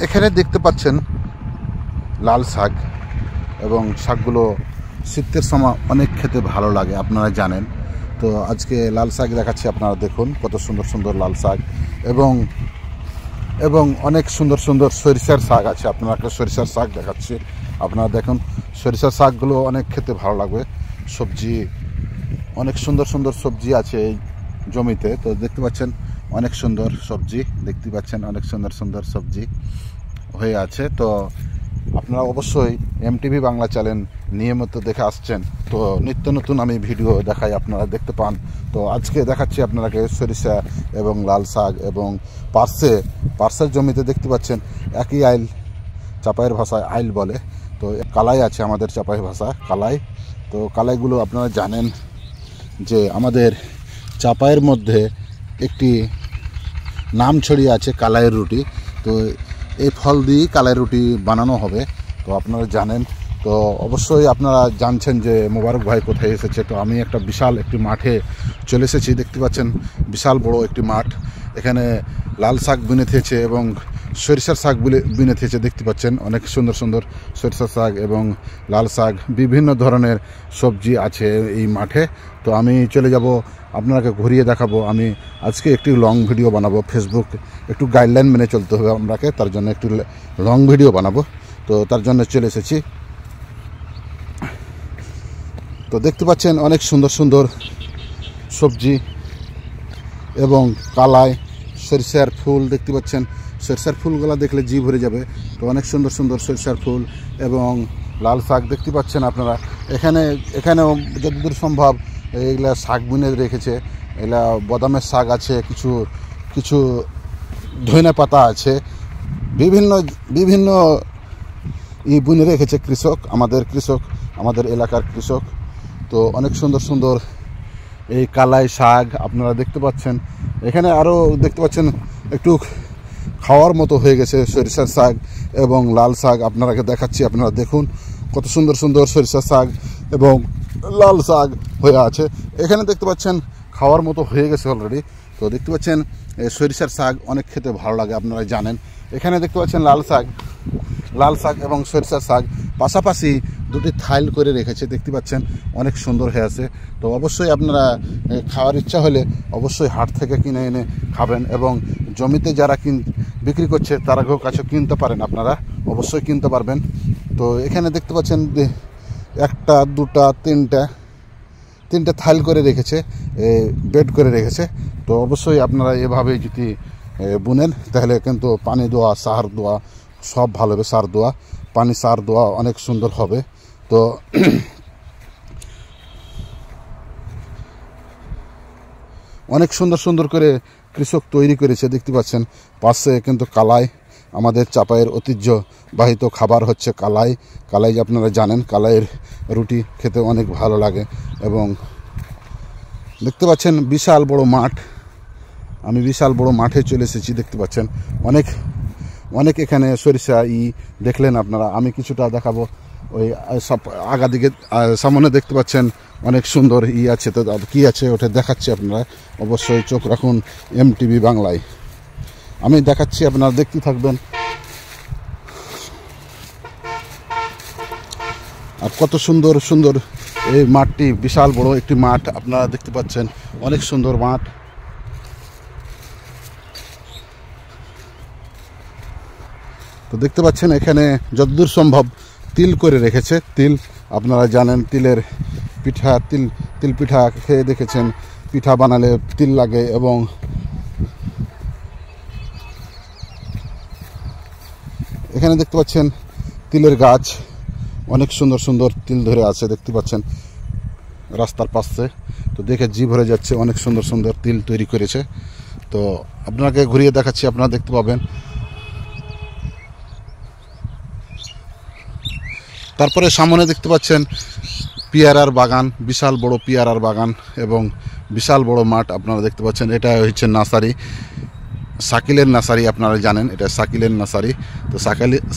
এখানে দেখতে পাচ্ছেন লাল শাক, এবং শাকগুলো শীতের সময় অনেক খেতে ভালো লাগে, আপনারা জানেন। তো আজকে লাল শাক দেখাচ্ছি, আপনারা দেখুন কত সুন্দর সুন্দর লাল শাক, এবং এবং অনেক সুন্দর সুন্দর সরিষার শাক আছে। আপনাকে সরিষার শাক দেখাচ্ছি, আপনারা দেখুন সরিষার শাকগুলো অনেক খেতে ভালো লাগবে। সবজি, অনেক সুন্দর সুন্দর সবজি আছে এই জমিতে। তো দেখতে পাচ্ছেন অনেক সুন্দর সবজি, দেখতে পাচ্ছেন অনেক সুন্দর সুন্দর সবজি হয়ে আছে। তো আপনারা অবশ্যই এমটিভি বাংলা চ্যানেল নিয়মিত দেখে আসছেন, তো নিত্য নতুন আমি ভিডিও দেখাই, আপনারা দেখতে পান। তো আজকে দেখাচ্ছি আপনাকে সরিষা এবং লাল শাক, এবং পার্সের জমিতে দেখতে পাচ্ছেন একই আইল, চাপাইয়ের ভাষায় আইল বলে, তো কালাই আছে আমাদের চাপাই ভাষা কালাই। তো কালাইগুলো আপনারা জানেন যে আমাদের চাপাইয়ের মধ্যে একটি নাম ছড়িয়ে আছে কালাইয়ের রুটি। তো এই ফল দিয়েই কালাইয়ের রুটি বানানো হবে, তো আপনারা জানেন। তো অবশ্যই আপনারা জানছেন যে মোবারক ভাই কোথায় এসেছে। তো আমি একটা বিশাল একটি মাঠে চলে এসেছি, দেখতে পাচ্ছেন বিশাল বড় একটি মাঠ। এখানে লাল শাক বুনে থেয়েছে এবং সরিষার শাক বুনে থেয়েছে, দেখতে পাচ্ছেন অনেক সুন্দর সুন্দর সরিষার শাক এবং লাল শাক, বিভিন্ন ধরনের সবজি আছে এই মাঠে। তো আমি চলে যাব, আপনাকে ঘুরিয়ে দেখাবো। আমি আজকে একটি লং ভিডিও বানাবো, ফেসবুক একটু গাইডলাইন মেনে চলতে হবে আপনাকে, তার জন্য একটু লং ভিডিও বানাবো, তো তার জন্য চলে এসেছি। তো দেখতে পাচ্ছেন অনেক সুন্দর সুন্দর সবজি এবং কালাই, সরিষার ফুল দেখতে পাচ্ছেন, সরিষার ফুলগুলো দেখলে জি ভরে যাবে। তো অনেক সুন্দর সুন্দর সরিষার ফুল এবং লাল শাক দেখতে পাচ্ছেন আপনারা। এখানেও যতদূর সম্ভব এইগুলা শাক বুনে রেখেছে, এগুলা বাদামের শাক আছে, কিছু কিছু ধনে পাতা আছে, বিভিন্ন বিভিন্ন বুনে রেখেছে কৃষক, আমাদের এলাকার কৃষক। তো অনেক সুন্দর সুন্দর এই কালাই শাক আপনারা দেখতে পাচ্ছেন। এখানে আরও দেখতে পাচ্ছেন একটু খাওয়ার মতো হয়ে গেছে সরিষার শাক এবং লাল শাক, আপনারাকে দেখাচ্ছি, আপনারা দেখুন কত সুন্দর সুন্দর সরিষার শাক এবং লাল শাক হয়ে আছে। এখানে দেখতে পাচ্ছেন খাওয়ার মতো হয়ে গেছে অলরেডি। তো দেখতে পাচ্ছেন সরিষার শাক অনেক খেতে ভালো লাগে, আপনারা জানেন। এখানে দেখতে পাচ্ছেন লাল শাক এবং সরিষার শাক পাশাপাশি দুটি থাইল করে রেখেছে, দেখতে পাচ্ছেন অনেক সুন্দর হয়ে আছে। তো অবশ্যই আপনারা খাওয়ার ইচ্ছা হলে অবশ্যই হাট থেকে কিনে এনে খাবেন, এবং জমিতে যারা বিক্রি করছে তারা কাছে কিনতে পারেন, আপনারা অবশ্যই কিনতে পারবেন। তো এখানে দেখতে পাচ্ছেন একটা দুটা তিনটা থাইল করে রেখেছে, বেড করে রেখেছে। তো অবশ্যই আপনারা এভাবে যদি বুনেন তাহলে কিন্তু পানি দেওয়া, সার দেওয়া সব ভালো হবে, সার দেওয়া, পানি সার দেওয়া অনেক সুন্দর হবে। তো অনেক সুন্দর সুন্দর করে কৃষক তৈরি করেছে, দেখতে পাচ্ছেন। পাশে কিন্তু কালাই, আমাদের চাপাইয়ের ঐতিহ্যবাহিত খাবার হচ্ছে কালাই আপনারা জানেন, কালাইয়ের রুটি খেতে অনেক ভালো লাগে। এবং দেখতে পাচ্ছেন বিশাল বড় মাঠ, আমি বিশাল বড় মাঠে চলে এসেছি, দেখতে পাচ্ছেন অনেক এখানে সরিষা দেখলেন আপনারা। আমি কিছুটা দেখাবো, ওই সব আগা দিকে সামনে দেখতে পাচ্ছেন অনেক সুন্দর আছে। তো কী আছে ওটা দেখাচ্ছি, আপনারা অবশ্যই চোখ রাখুন এমটিভি বাংলায়, আমি দেখাচ্ছি, আপনারা দেখতে থাকবেন। আর কত সুন্দর সুন্দর এই মাঠটি, বিশাল বড় একটি মাঠ আপনারা দেখতে পাচ্ছেন, অনেক সুন্দর মাঠ। তো দেখতে পাচ্ছেন এখানে যতদূর সম্ভব তিল করে রেখেছে, তিল আপনারা জানেন, তিলের পিঠা, তিল পিঠা খেয়ে দেখেছেন, পিঠা বানালে তিল লাগে। এবং এখানে দেখতে পাচ্ছেন তিলের গাছ, অনেক সুন্দর সুন্দর তিল ধরে আছে, দেখতে পাচ্ছেন রাস্তার পাশে। তো দেখে জি ভরে যাচ্ছে, অনেক সুন্দর সুন্দর তিল তৈরি করেছে। তো আপনাকে ঘুরিয়ে দেখাচ্ছি, আপনারা দেখতে পাবেন। তারপরে সামনে দেখতে পাচ্ছেন পিয়ারার বাগান, বিশাল বড় পিয়ারার বাগান এবং বিশাল বড় মাঠ আপনারা দেখতে পাচ্ছেন। এটা হচ্ছে নার্সারি, শাকিলের নার্সারি, আপনারা জানেন এটা শাকিলের নার্সারি। তো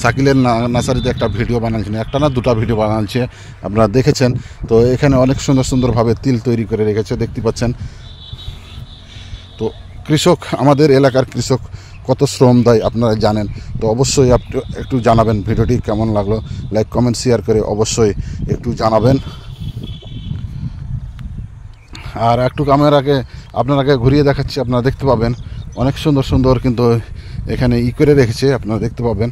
শাকিলের নার্সারিতে একটা ভিডিও বানাচ্ছেন, একটা না দুটা ভিডিও বানাচ্ছে, আপনারা দেখেছেন। তো এখানে অনেক সুন্দর সুন্দরভাবে তিল তৈরি করে রেখেছে, দেখতে পাচ্ছেন। তো কৃষক, আমাদের এলাকার কৃষক কত শ্রম দেয় আপনারা জানেন। তো অবশ্যই একটু জানাবেন ভিডিওটি কেমন লাগলো, লাইক কমেন্ট শেয়ার করে অবশ্যই একটু জানাবেন। আর একটু ক্যামেরাকে আপনারাকে ঘুরিয়ে দেখাচ্ছি, আপনারা দেখতে পাবেন অনেক সুন্দর সুন্দর কিন্তু এখানে করে রেখেছে, আপনারা দেখতে পাবেন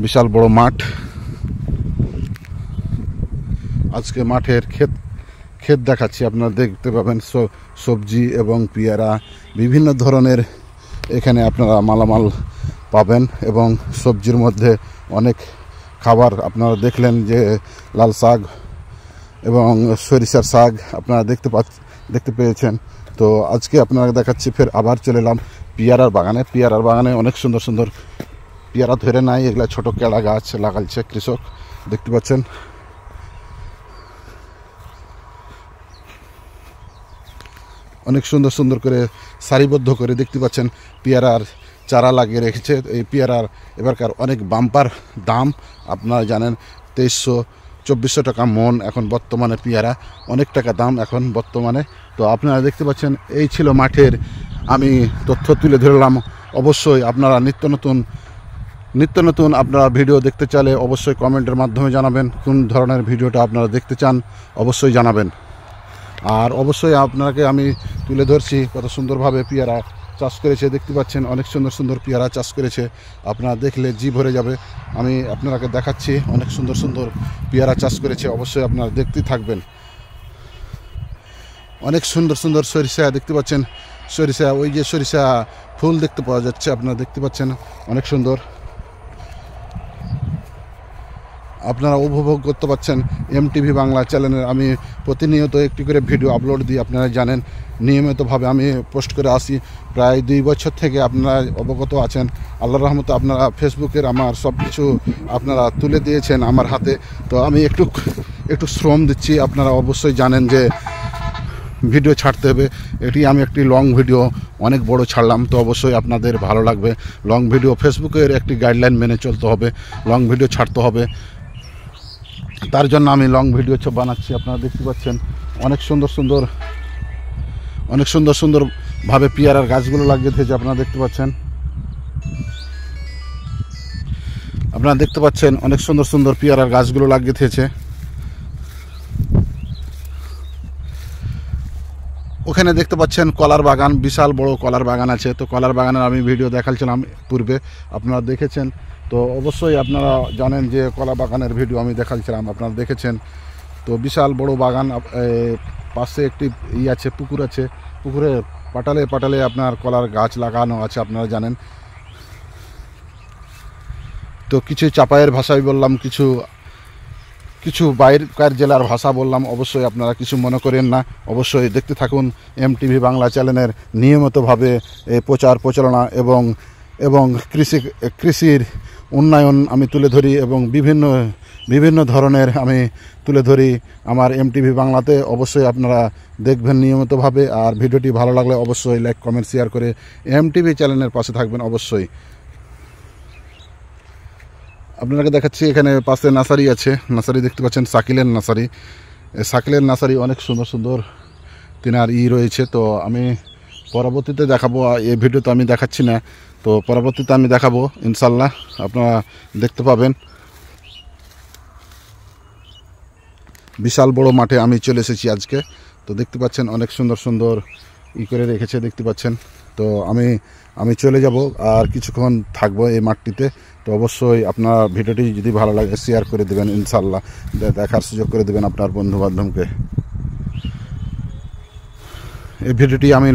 বিশাল বড় মাঠ। আজকে মাঠের ক্ষেত দেখাচ্ছি, আপনারা দেখতে পাবেন সবজি এবং পেয়ারা বিভিন্ন ধরনের এখানে আপনারা মালামাল পাবেন। এবং সবজির মধ্যে অনেক খাবার আপনারা দেখলেন যে লাল শাক এবং সরিষার শাক আপনারা দেখতে পেয়েছেন। তো আজকে আপনারা দেখাচ্ছি ফের আবার চলে এলাম পেয়ারার বাগানে অনেক সুন্দর সুন্দর পেয়ারা ধরে নাই, এগুলা ছোট কেড়া গাছ লাগাচ্ছে কৃষক, দেখতে পাচ্ছেন। অনেক সুন্দর সুন্দর করে সারিবদ্ধ করে দেখতে পাচ্ছেন পেয়ারার চারা লাগিয়ে রেখেছে। এই পেয়ারার এবারকার অনেক বাম্পার দাম, আপনারা জানেন 2300-2400 টাকা মন এখন বর্তমানে পেয়ারা, অনেক টাকা দাম এখন বর্তমানে। তো আপনারা দেখতে পাচ্ছেন এই ছিল মাঠের আমি তথ্য তুলে ধরলাম। অবশ্যই আপনারা নিত্য নতুন আপনারা ভিডিও দেখতে চাইলে অবশ্যই কমেন্টের মাধ্যমে জানাবেন কোন ধরনের ভিডিওটা আপনারা দেখতে চান, অবশ্যই জানাবেন। আর অবশ্যই আপনাকে আমি তুলে ধরছি কত সুন্দরভাবে পেয়ারা চাষ করেছে, দেখতে পাচ্ছেন অনেক সুন্দর সুন্দর পেয়ারা চাষ করেছে, আপনারা দেখলে জি ভরে যাবে। আমি আপনাকে দেখাচ্ছি অনেক সুন্দর সুন্দর পেয়ারা চাষ করেছে, অবশ্যই আপনারা দেখতেই থাকবেন। অনেক সুন্দর সুন্দর সরিষা দেখতে পাচ্ছেন, সরিষা ওই যে সরিষা ফুল দেখতে পাওয়া যাচ্ছে, আপনারা দেখতে পাচ্ছেন অনেক সুন্দর, আপনারা উপভোগ করতে পারছেন। এমটিভি বাংলা চ্যানেলের আমি প্রতিনিয়ত একটি করে ভিডিও আপলোড দিই, আপনারা জানেন নিয়মিতভাবে আমি পোস্ট করে আসি প্রায় 2 বছর থেকে, আপনারা অবগত আছেন। আল্লাহর রহমতে আপনারা ফেসবুকের আমার সব কিছু আপনারা তুলে দিয়েছেন আমার হাতে, তো আমি একটু শ্রম দিচ্ছি। আপনারা অবশ্যই জানেন যে ভিডিও ছাড়তে হবে, এটি আমি একটি লং ভিডিও অনেক বড় ছাড়লাম, তো অবশ্যই আপনাদের ভালো লাগবে। লং ভিডিও ফেসবুকের একটি গাইডলাইন মেনে চলতে হবে, লং ভিডিও ছাড়তে হবে, তার জন্য আমি লং ভিডিও বানাচ্ছি। আপনারা দেখতে পাচ্ছেন অনেক সুন্দর সুন্দরভাবে পেয়ারার গাছগুলো লাগিয়ে দিয়েছে, আপনারা দেখতে পাচ্ছেন অনেক সুন্দর সুন্দর পেয়ারার গাছগুলো লাগিয়ে দিয়েছে। ওখানে দেখতে পাচ্ছেন কলার বাগান, বিশাল বড় কলার বাগান আছে। তো কলার বাগানের আমি ভিডিও দেখাচ্ছিলাম পূর্বে, আপনারা দেখেছেন। তো অবশ্যই আপনারা জানেন যে কলা বাগানের ভিডিও আমি দেখাচ্ছিলাম, আপনারা দেখেছেন। তো বিশাল বড় বাগান, পাশে একটি আছে পুকুর আছে, পুকুরে পাটালে আপনার কলার গাছ লাগানো আছে, আপনারা জানেন। তো কিছু চাপাইয়ের ভাষায় বললাম, কিছু বাইরের জেলার ভাষা বললাম, অবশ্যই আপনারা কিছু মনে করেন না। অবশ্যই দেখতে থাকুন এমটিভি বাংলা চ্যানেলের নিয়মিতভাবে প্রচার প্রচারণা এবং কৃষির উন্নয়ন আমি তুলে ধরি এবং বিভিন্ন ধরনের আমি তুলে ধরি আমার এমটিভি বাংলাতে। অবশ্যই আপনারা দেখবেন নিয়মিতভাবে। আর ভিডিওটি ভালো লাগলে অবশ্যই লাইক কমেন্ট শেয়ার করে এমটিভি চ্যানেলের পাশে থাকবেন অবশ্যই। আপনাকে দেখাচ্ছি এখানে পাশে নার্সারি আছে, নার্সারি দেখতে পাচ্ছেন সাকিলের নার্সারি অনেক সুন্দর সুন্দর তিনার রয়েছে। তো আমি পরবর্তীতে দেখাবো, এই ভিডিওতে আমি দেখাচ্ছি না, তো পরবর্তীতে আমি দেখাবো ইনশাল্লাহ, আপনারা দেখতে পাবেন। বিশাল বড় মাঠে আমি চলে এসেছি আজকে। তো দেখতে পাচ্ছেন অনেক সুন্দর সুন্দর করে রেখেছে, দেখতে পাচ্ছেন। তো আমি চলে যাব আর কিছুক্ষণ থাকবো এই মাঠটিতে। তো অবশ্যই আপনার ভিডিওটি যদি ভালো লাগে শেয়ার করে দেবেন, ইনশাল্লাহ দেখার সুযোগ করে দেবেন আপনার বন্ধুবান্ধবকে। এই ভিডিওটি আমি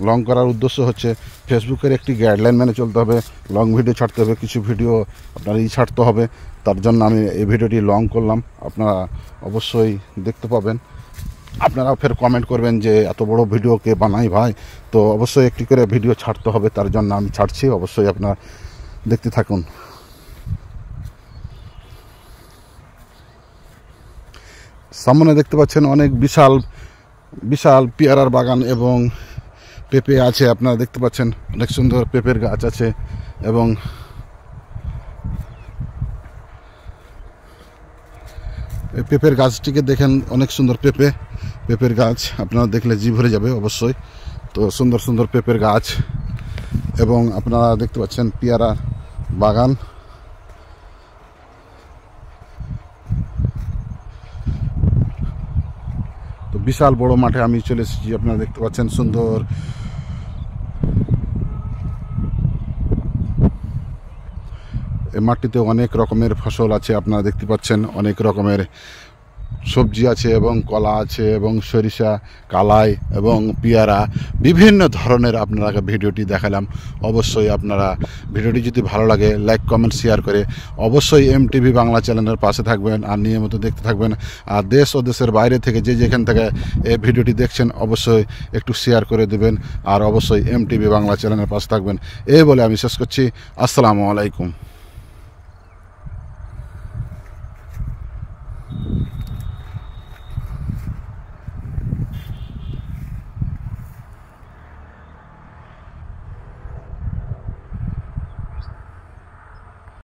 লং করার উদ্দেশ্য হচ্ছে ফেসবুকের একটি গাইডলাইন মেনে চলতে হবে, লং ভিডিও ছাড়তে হবে, কিছু ভিডিও আপনার ছাড়তে হবে, তার জন্য আমি এই ভিডিওটি লং করলাম। আপনারা অবশ্যই দেখতে পাবেন, আপনারা ফের কমেন্ট করবেন যে এত বড় ভিডিও কে বানাই ভাই। তো অবশ্যই একটি করে ভিডিও ছাড়তে হবে, তার জন্য আমি ছাড়ছি, অবশ্যই আপনারা দেখতে থাকুন। সামনে দেখতে পাচ্ছেন অনেক বিশাল পেয়ারার বাগান এবং পেঁপে আছে, আপনারা দেখতে পাচ্ছেন অনেক সুন্দর পেঁপের গাছ আছে। এবং এই পেঁপের গাছটিকে দেখেন অনেক সুন্দর পেঁপের গাছ, আপনারা দেখলে জি ভরে যাবে অবশ্যই। তো সুন্দর সুন্দর পেঁপের গাছ। এবং আপনারা দেখতে পাচ্ছেন পেয়ারা বাগান। তো বিশাল বড় মাঠে আমি চলে এসেছি, আপনারা দেখতে পাচ্ছেন সুন্দর এই মাঠটিতে অনেক রকমের ফসল আছে, আপনারা দেখতে পাচ্ছেন অনেক রকমের সবজি আছে এবং কলা আছে এবং সরিষা, কালাই এবং পেয়ারা, বিভিন্ন ধরনের আপনারা ভিডিওটি দেখালাম। অবশ্যই আপনারা ভিডিওটি যদি ভালো লাগে লাইক কমেন্ট শেয়ার করে অবশ্যই MTV বাংলা চ্যানেলের পাশে থাকবেন আর নিয়মিত দেখতে থাকবেন। আর দেশ ও দেশের বাইরে থেকে যেখান থেকে এই ভিডিওটি দেখছেন অবশ্যই একটু শেয়ার করে দেবেন আর অবশ্যই MTV বাংলা চ্যানেলের পাশে থাকবেন। এই বলে আমি শেষ করছি। আসসালামু আলাইকুম।